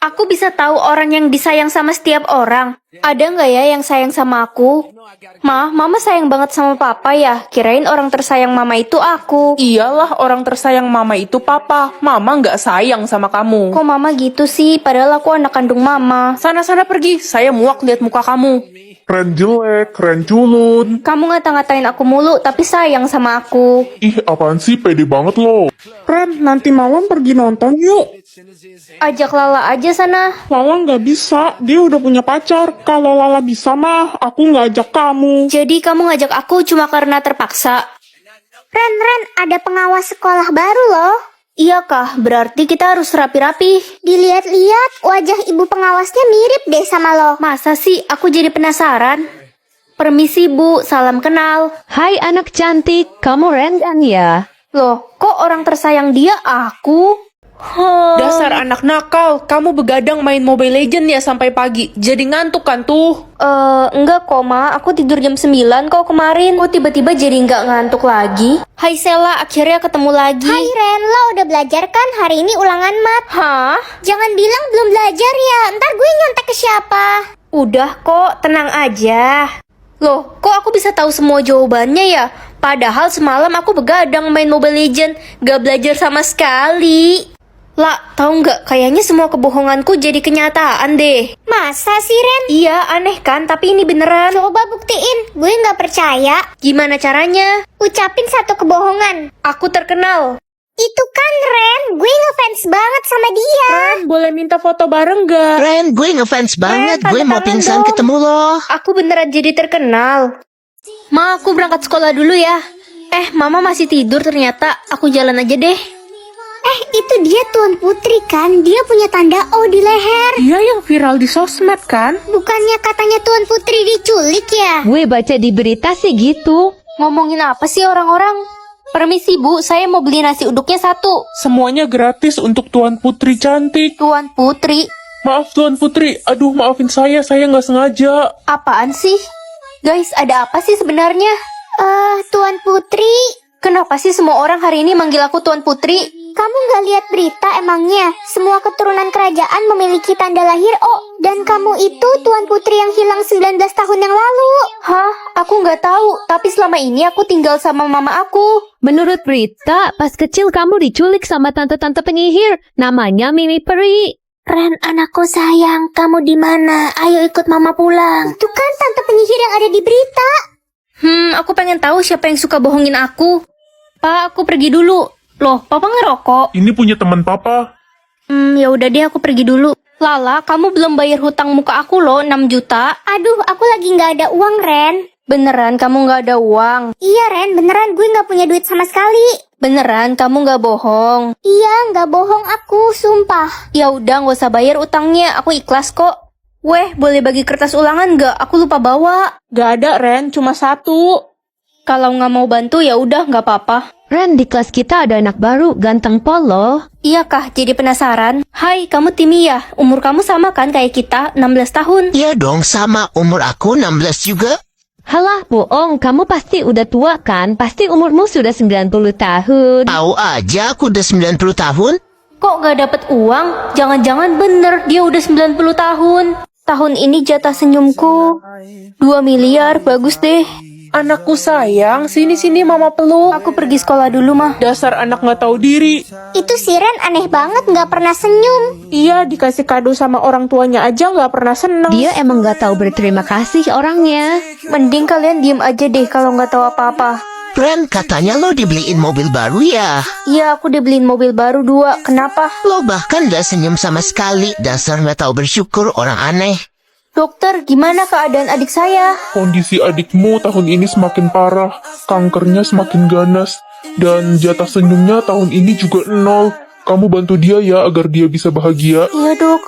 Aku bisa tahu orang yang disayang sama setiap orang. Ada nggak ya yang sayang sama aku? Mama sayang banget sama papa ya. Kirain orang tersayang mama itu aku. Iyalah, orang tersayang mama itu papa. Mama nggak sayang sama kamu. Kok mama gitu sih? Padahal aku anak kandung mama. Sana-sana pergi, saya muak lihat muka kamu. Keren jelek, keren culun. Kamu ngata-ngatain aku mulu, tapi sayang sama aku. Ih, apaan sih, pede banget lo. Ren, nanti malam pergi nonton yuk. Ajak Lala aja sana. Lala nggak bisa, dia udah punya pacar. Kalau Lala bisa mah, aku nggak ajak kamu. Jadi kamu ngajak aku cuma karena terpaksa? Ren, ada pengawas sekolah baru loh. Iya kah? Berarti kita harus rapi-rapi. Dilihat-lihat, wajah ibu pengawasnya mirip deh sama lo. Masa sih? Aku jadi penasaran. Permisi Bu, salam kenal. Hai anak cantik, kamu Ren kan ya? Loh, kok orang tersayang dia aku? Dasar anak nakal, kamu begadang main Mobile Legend ya sampai pagi. Jadi ngantuk kan tuh? Enggak kok Ma, aku tidur jam 9 kok kemarin. Kok tiba-tiba jadi nggak ngantuk lagi? Hai Sela, akhirnya ketemu lagi. Hai Ren, lo udah belajar kan? Hari ini ulangan mat. Hah? Jangan bilang belum belajar ya, ntar gue nyontek ke siapa. Udah kok, tenang aja. Loh, kok aku bisa tahu semua jawabannya ya? Padahal semalam aku begadang main Mobile Legend, gak belajar sama sekali. Lah, tahu nggak? Kayaknya semua kebohonganku jadi kenyataan deh. Masa sih Ren? Iya, aneh kan? Tapi ini beneran. Coba buktiin, gue nggak percaya. Gimana caranya? Ucapin satu kebohongan. Aku terkenal. Itu kan Ren, gue ngefans banget sama dia. Boleh minta foto bareng nggak? Ren, gue ngefans banget. tanda Gue mau tangan pingsan dong. ketemu lo. Aku beneran jadi terkenal. Ma, aku berangkat sekolah dulu ya. Mama masih tidur ternyata. Aku jalan aja deh. Itu dia Tuan Putri kan? Dia punya tanda O di leher. Dia yang viral di sosmed kan? Bukannya katanya Tuan Putri diculik ya? Gue baca di berita sih gitu. Ngomongin apa sih orang-orang? Permisi Bu, saya mau beli nasi uduknya satu. Semuanya gratis untuk Tuan Putri cantik. Tuan Putri, Maaf Tuan Putri, aduh maafin saya nggak sengaja. apaan sih? Guys, ada apa sih sebenarnya? Tuan Putri, Kenapa sih semua orang hari ini manggil aku Tuan Putri? kamu nggak lihat berita emangnya? Semua keturunan kerajaan memiliki tanda lahir O. Dan kamu itu Tuan Putri yang hilang 19 tahun yang lalu. Hah? Aku nggak tahu, tapi selama ini aku tinggal sama mama aku. Menurut berita, pas kecil kamu diculik sama tante-tante penyihir. Namanya Mimi Peri. Ren, anakku sayang, kamu di mana? Ayo ikut mama pulang. Itu kan tante penyihir yang ada di berita. Aku pengen tahu siapa yang suka bohongin aku. Pak, aku pergi dulu. Loh, Papa ngerokok? Ini punya teman papa. Ya udah deh, aku pergi dulu. Lala, kamu belum bayar hutang muka aku loh, 6 juta. Aduh, aku lagi nggak ada uang, Ren. Beneran kamu nggak ada uang? Iya, Ren, beneran gue nggak punya duit sama sekali. Beneran kamu nggak bohong? Iya, nggak bohong aku, sumpah. Ya udah, nggak usah bayar utangnya, aku ikhlas kok. Weh, boleh bagi kertas ulangan nggak? Aku lupa bawa. Gak ada Ren, cuma satu. Kalau nggak mau bantu ya udah nggak apa-apa. Ren, di kelas kita ada anak baru, ganteng pol loh. Iya kah, jadi penasaran. Hai, kamu Timi ya? Umur kamu sama kan kayak kita, 16 tahun. Iya dong, sama umur aku 16 juga. Halah, bohong. Kamu pasti udah tua kan? Pasti umurmu sudah 90 tahun. Tahu aja aku udah 90 tahun. Kok nggak dapet uang? Jangan-jangan bener dia udah 90 tahun. Tahun ini jatah senyumku 2 miliar, bagus deh. Anakku sayang, sini-sini mama peluk. Aku pergi sekolah dulu mah. Dasar anak nggak tahu diri. Itu si Ren aneh banget, nggak pernah senyum. Iya, dikasih kado sama orang tuanya aja nggak pernah seneng. Dia emang gak tahu berterima kasih orangnya. Mending kalian diem aja deh kalau nggak tahu apa-apa. Ren, katanya lo dibeliin mobil baru ya? Iya, aku dibeliin mobil baru 2. Kenapa? Lo bahkan gak senyum sama sekali. Dasar gak tahu bersyukur, orang aneh. Dokter, gimana keadaan adik saya? Kondisi adikmu tahun ini semakin parah. Kankernya semakin ganas. Dan jatah senyumnya tahun ini juga 0. Kamu bantu dia ya agar dia bisa bahagia. Iya dok.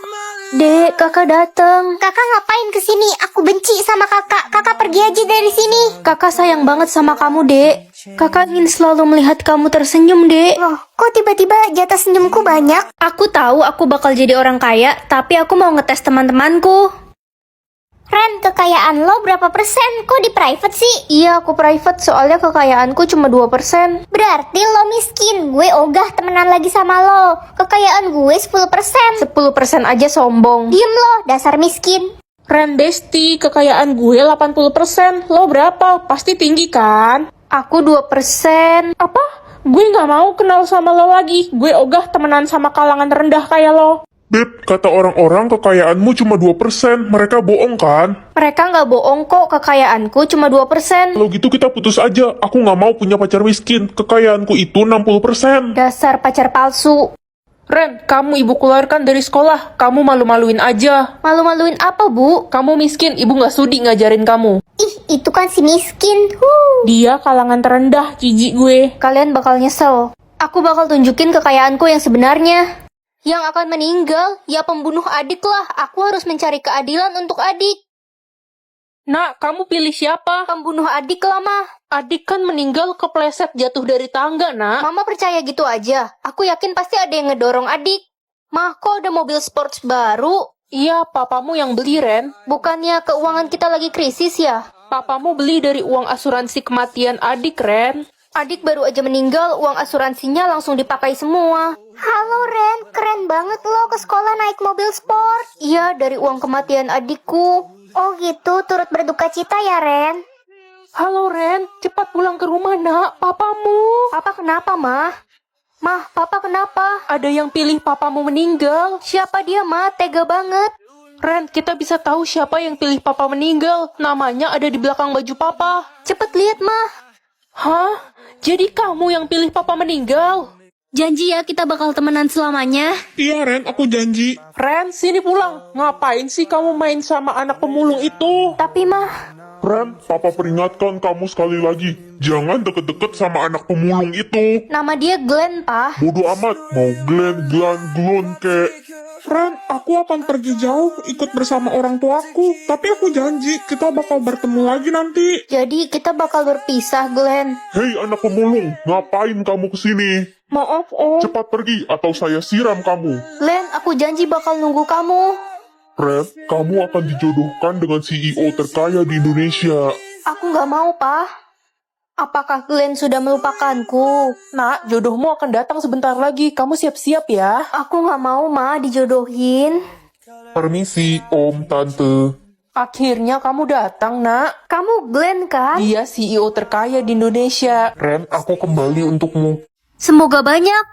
Dek, kakak datang. Kakak ngapain kesini? Aku benci sama kakak. Kakak pergi aja dari sini. Kakak sayang banget sama kamu, Dek. Kakak ingin selalu melihat kamu tersenyum, Dek. Loh, kok tiba-tiba jatah senyumku banyak? Aku tahu aku bakal jadi orang kaya, tapi aku mau ngetes teman-temanku. Ren, kekayaan lo berapa persen? Kok di private sih? Iya, aku private soalnya kekayaanku cuma 2%. Berarti lo miskin. Gue ogah temenan lagi sama lo. Kekayaan gue 10%. 10% aja sombong. Diem lo, dasar miskin. Ren Besti, kekayaan gue 80%. Lo berapa? Pasti tinggi kan? Aku 2%. Apa? Gue nggak mau kenal sama lo lagi. Gue ogah temenan sama kalangan rendah kayak lo. Beb, kata orang-orang kekayaanmu cuma 2%. Mereka bohong kan? Mereka nggak bohong kok, kekayaanku cuma 2%. Kalau gitu kita putus aja. Aku nggak mau punya pacar miskin. Kekayaanku itu 60%. Dasar pacar palsu. Ren, kamu ibu keluarkan dari sekolah. Kamu malu-maluin aja. Malu-maluin apa, Bu? Kamu miskin, ibu nggak sudi ngajarin kamu. Ih, itu kan si miskin. Dia kalangan terendah, jijik gue. Kalian bakal nyesel. Aku bakal tunjukin kekayaanku yang sebenarnya. Yang akan meninggal, ya pembunuh adik lah. Aku harus mencari keadilan untuk adik. Nak, kamu pilih siapa? Pembunuh adik lah, Mah. Adik kan meninggal kepleset jatuh dari tangga, nak. Mama percaya gitu aja. Aku yakin pasti ada yang ngedorong adik. Mah, kok ada mobil sports baru? Iya, papamu yang beli, Ren. Bukannya keuangan kita lagi krisis ya? Papamu beli dari uang asuransi kematian adik, Ren. Adik baru aja meninggal, uang asuransinya langsung dipakai semua. Halo Ren, keren banget lo ke sekolah naik mobil sport. Iya, dari uang kematian adikku. Oh gitu, turut berduka cita ya Ren. Halo, Ren. Cepat pulang ke rumah, nak. Papamu. Papa kenapa, Mah? Mah, Papa kenapa? Ada yang pilih papamu meninggal. Siapa dia, Mah? Tega banget. Ren, kita bisa tahu siapa yang pilih papa meninggal. Namanya ada di belakang baju papa. Cepet lihat, Mah. Hah? Jadi kamu yang pilih papa meninggal? Janji ya kita bakal temenan selamanya. Iya Ren, aku janji. Ren, sini pulang. Ngapain sih kamu main sama anak pemulung itu? Tapi, Mah, Ren, papa peringatkan kamu sekali lagi. Jangan deket-deket sama anak pemulung itu. nama dia Glenn, Pak. Bodoh amat, mau Glon kek. Ren, aku akan pergi jauh ikut bersama orang tuaku. Tapi aku janji kita bakal bertemu lagi nanti. Jadi kita bakal berpisah, Glenn. Hei anak pemulung, ngapain kamu kesini? Maaf Om. Cepat pergi atau saya siram kamu. Glenn, aku janji bakal nunggu kamu. Ren, kamu akan dijodohkan dengan CEO terkaya di Indonesia. Aku nggak mau, Pak. Apakah Glenn sudah melupakanku? Nak, jodohmu akan datang sebentar lagi. Kamu siap-siap ya. Aku nggak mau, Ma, dijodohin. Permisi, Om, Tante. Akhirnya kamu datang, nak. Kamu Glenn, kan? Dia CEO terkaya di Indonesia. Ren, aku kembali untukmu. Semoga banyak.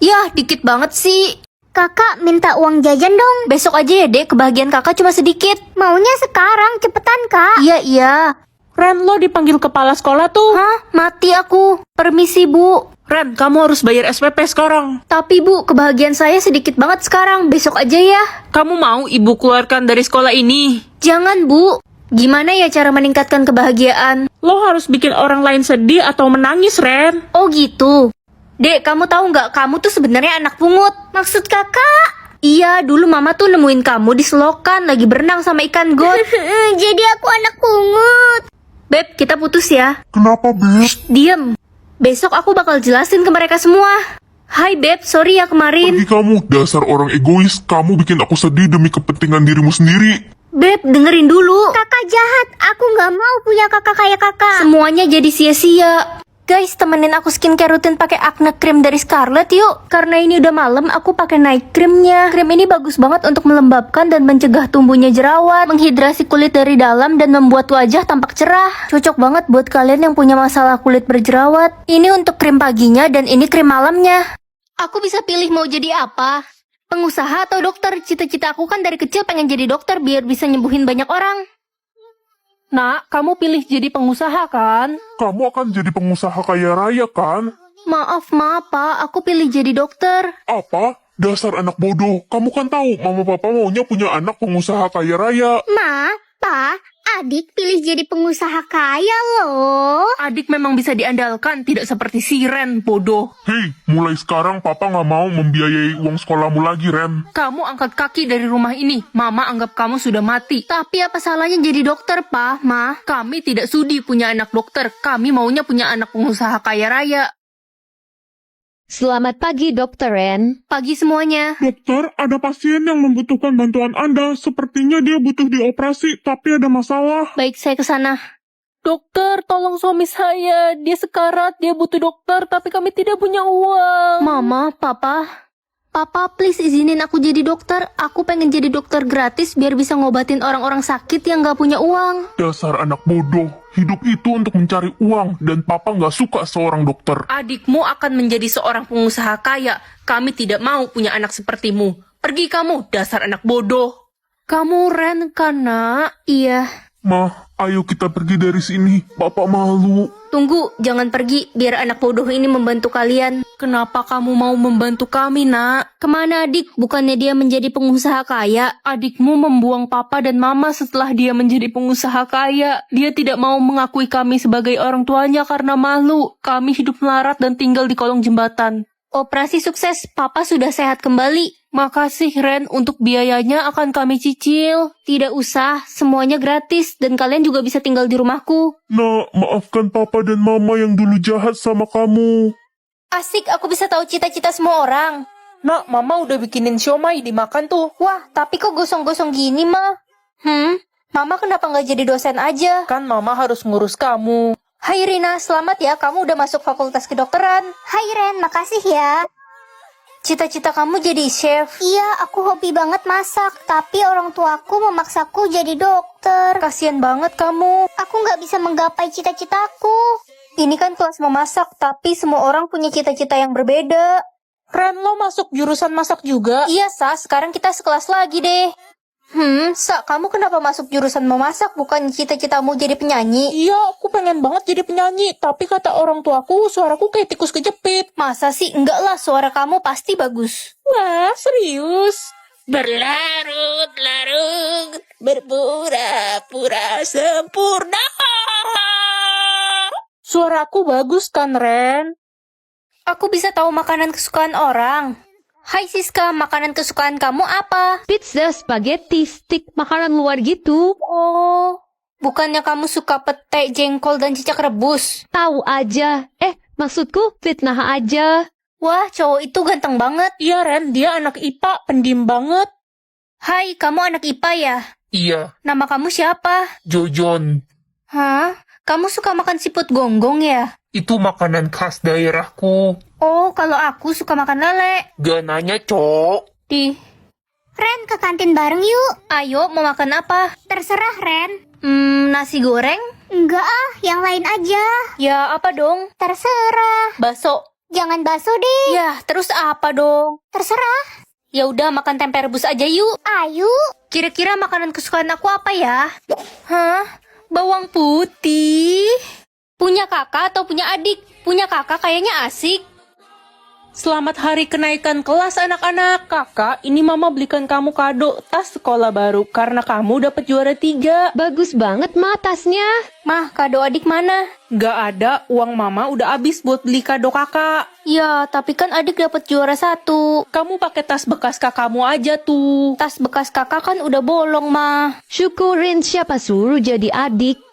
Yah, dikit banget sih. Kakak minta uang jajan dong. Besok aja ya, Dek. Kebahagiaan kakak cuma sedikit. Maunya sekarang, cepetan Kak. Iya, iya. Ren, lo dipanggil kepala sekolah tuh. Hah? Mati aku. Permisi, Bu. Ren, kamu harus bayar SPP sekarang. Tapi, Bu, kebahagiaan saya sedikit banget sekarang. Besok aja ya. Kamu mau ibu keluarkan dari sekolah ini? Jangan, Bu. Gimana ya cara meningkatkan kebahagiaan? Lo harus bikin orang lain sedih atau menangis, Ren. Oh gitu. Dek, kamu tahu nggak? Kamu tuh sebenarnya anak pungut. Maksud kakak? Iya, dulu mama tuh nemuin kamu di selokan lagi berenang sama ikan got. Jadi aku anak pungut. Beb, kita putus ya. Kenapa, Beb? Diem. Besok aku bakal jelasin ke mereka semua. Hai Beb, sorry ya kemarin. Pergi kamu, dasar orang egois. Kamu bikin aku sedih demi kepentingan dirimu sendiri. Beb, dengerin dulu. Kakak jahat, aku nggak mau punya kakak kayak kakak. Semuanya jadi sia-sia. Guys, temenin aku skincare rutin pakai acne cream dari Scarlett yuk. Karena ini udah malam, aku pakai night creamnya. Krim ini bagus banget untuk melembabkan dan mencegah tumbuhnya jerawat, menghidrasi kulit dari dalam dan membuat wajah tampak cerah. Cocok banget buat kalian yang punya masalah kulit berjerawat. Ini untuk krim paginya dan ini krim malamnya. Aku bisa pilih mau jadi apa? Pengusaha atau dokter? Cita-cita aku kan dari kecil pengen jadi dokter biar bisa nyembuhin banyak orang. Nak, kamu pilih jadi pengusaha kan? Kamu akan jadi pengusaha kaya raya, kan? Maaf, Pak. Aku pilih jadi dokter. Apa? Dasar anak bodoh. Kamu kan tahu, mama papa maunya punya anak pengusaha kaya raya. Ma, Pa, adik pilih jadi pengusaha kaya loh. Adik memang bisa diandalkan, tidak seperti si Ren, bodoh. Hei, mulai sekarang papa nggak mau membiayai uang sekolahmu lagi, Ren. Kamu angkat kaki dari rumah ini. Mama anggap kamu sudah mati. Tapi apa salahnya jadi dokter, Pa, Ma? Kami tidak sudi punya anak dokter. Kami maunya punya anak pengusaha kaya raya. Selamat pagi, Dokter Ren. Pagi semuanya. Dokter, ada pasien yang membutuhkan bantuan Anda. Sepertinya dia butuh dioperasi, tapi ada masalah. Baik, saya ke sana. Dokter, tolong suami saya. Dia sekarat, dia butuh dokter, tapi kami tidak punya uang. Mama, Papa. Papa, please izinin aku jadi dokter. Aku pengen jadi dokter gratis biar bisa ngobatin orang-orang sakit yang gak punya uang. Dasar anak bodoh. Hidup itu untuk mencari uang, dan papa nggak suka seorang dokter. Adikmu akan menjadi seorang pengusaha kaya. Kami tidak mau punya anak sepertimu. Pergi kamu, dasar anak bodoh. Kamu Ren kan, nak? Iya. Ma, ayo kita pergi dari sini. Papa malu. Tunggu, jangan pergi biar anak bodoh ini membantu kalian. Kenapa kamu mau membantu kami, nak? Kemana adik? Bukannya dia menjadi pengusaha kaya? Adikmu membuang papa dan mama setelah dia menjadi pengusaha kaya. Dia tidak mau mengakui kami sebagai orang tuanya karena malu. Kami hidup melarat dan tinggal di kolong jembatan. Operasi sukses, Papa sudah sehat kembali. Makasih Ren, untuk biayanya akan kami cicil. Tidak usah, semuanya gratis dan kalian juga bisa tinggal di rumahku. Nak, maafkan papa dan mama yang dulu jahat sama kamu. Asik, aku bisa tahu cita-cita semua orang. Nak, mama udah bikinin siomay, dimakan tuh. Wah, tapi kok gosong-gosong gini, Ma? Mama kenapa nggak jadi dosen aja? Kan mama harus ngurus kamu. Hai Rina, selamat ya, kamu udah masuk fakultas kedokteran. Hai Ren, makasih ya. Cita-cita kamu jadi chef. Iya, aku hobi banget masak, tapi orang tuaku memaksaku jadi dokter. Kasian banget kamu. Aku nggak bisa menggapai cita-citaku. Ini kan kelas memasak, tapi semua orang punya cita-cita yang berbeda. Ren, lo masuk jurusan masak juga? Iya, Sa, sekarang kita sekelas lagi deh. Sa, kamu kenapa masuk jurusan memasak? Bukan cita-citamu jadi penyanyi? Iya, aku pengen banget jadi penyanyi. Tapi kata orang tuaku, suaraku kayak tikus kejepit. Masa sih? Enggak lah, suara kamu pasti bagus. Wah, serius? Berlarut-larut, berpura-pura sempurna. Suaraku bagus kan, Ren? Aku bisa tahu makanan kesukaan orang. Hai Siska, makanan kesukaan kamu apa? Pizza, spaghetti, stick, makanan luar gitu. Oh, bukannya kamu suka pete, jengkol, dan cicak rebus? Tahu aja. Maksudku fitnah aja. Wah, cowok itu ganteng banget. Iya, Ren, dia anak IPA, pendiam banget. Hai, kamu anak IPA ya? Iya, Nama kamu siapa? Jojon. Hah? Kamu suka makan siput gonggong ya? Itu makanan khas daerahku. Oh, kalau aku suka makan lele. Gak nanya, Cok. Ren, ke kantin bareng yuk. Ayo, mau makan apa? Terserah Ren. Nasi goreng? Enggak ah, yang lain aja. Ya, apa dong? Terserah. Bakso? Jangan bakso deh. Ya, terus apa dong? Terserah. Ya udah, makan tempe rebus aja yuk. Ayo. Kira-kira makanan kesukaan aku apa ya? Hah? Bawang putih? Punya kakak atau punya adik? Punya kakak kayaknya asik. Selamat hari kenaikan kelas anak-anak. Kakak, ini mama belikan kamu kado tas sekolah baru karena kamu dapat juara 3. Bagus banget, Ma, tasnya. Mah, kado adik mana? Gak ada, uang mama udah habis buat beli kado kakak. Ya, tapi kan adik dapat juara 1. Kamu pakai tas bekas kakakmu aja tuh. Tas bekas kakak kan udah bolong, Mah. Syukurin siapa suruh jadi adik.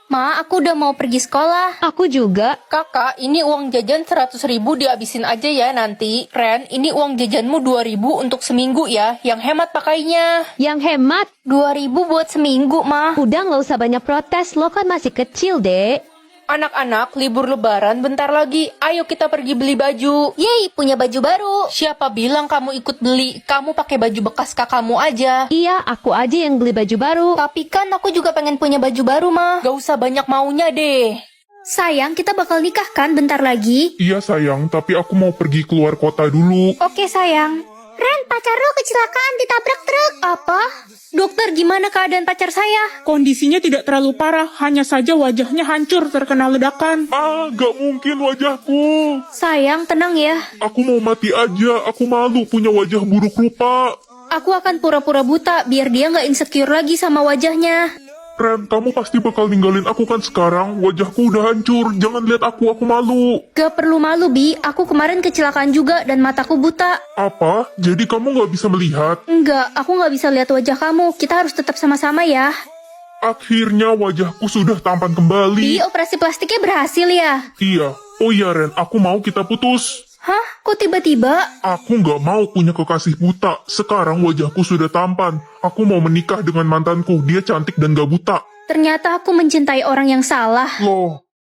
Ma, aku udah mau pergi sekolah. Aku juga. Kakak, ini uang jajan 100.000 dihabisin aja ya nanti. Ren, ini uang jajanmu 2.000 untuk seminggu ya. Yang hemat pakainya. Yang hemat. 2.000 buat seminggu, Ma. Udah nggak usah banyak protes, lo kan masih kecil, Dek. Anak-anak, libur lebaran bentar lagi. Ayo kita pergi beli baju. Yeay, punya baju baru. Siapa bilang kamu ikut beli? Kamu pakai baju bekas kakakmu aja. Iya, aku aja yang beli baju baru. Tapi kan aku juga pengen punya baju baru, Ma. Gak usah banyak maunya deh. Sayang, kita bakal nikah kan bentar lagi? Iya sayang, tapi aku mau pergi keluar kota dulu. Oke, sayang. Ren, pacar lo kecelakaan ditabrak truk. Apa? Dokter, gimana keadaan pacar saya? Kondisinya tidak terlalu parah, hanya saja wajahnya hancur terkena ledakan. Ah, gak mungkin wajahku. Sayang, tenang ya. Aku mau mati aja, aku malu punya wajah buruk rupa. Aku akan pura-pura buta biar dia nggak insecure lagi sama wajahnya. Ren, kamu pasti bakal ninggalin aku kan sekarang? Wajahku udah hancur, jangan lihat aku malu. Gak perlu malu, Bi. Aku kemarin kecelakaan juga dan mataku buta. Apa? Jadi kamu gak bisa melihat? Enggak, aku nggak bisa lihat wajah kamu. Kita harus tetap sama-sama ya. Akhirnya wajahku sudah tampan kembali. Bi, operasi plastiknya berhasil ya? Iya. Oh iya Ren, aku mau kita putus. Hah? Kok tiba-tiba? Aku nggak mau punya kekasih buta. Sekarang wajahku sudah tampan. Aku mau menikah dengan mantanku. Dia cantik dan gak buta. Ternyata aku mencintai orang yang salah. Loh,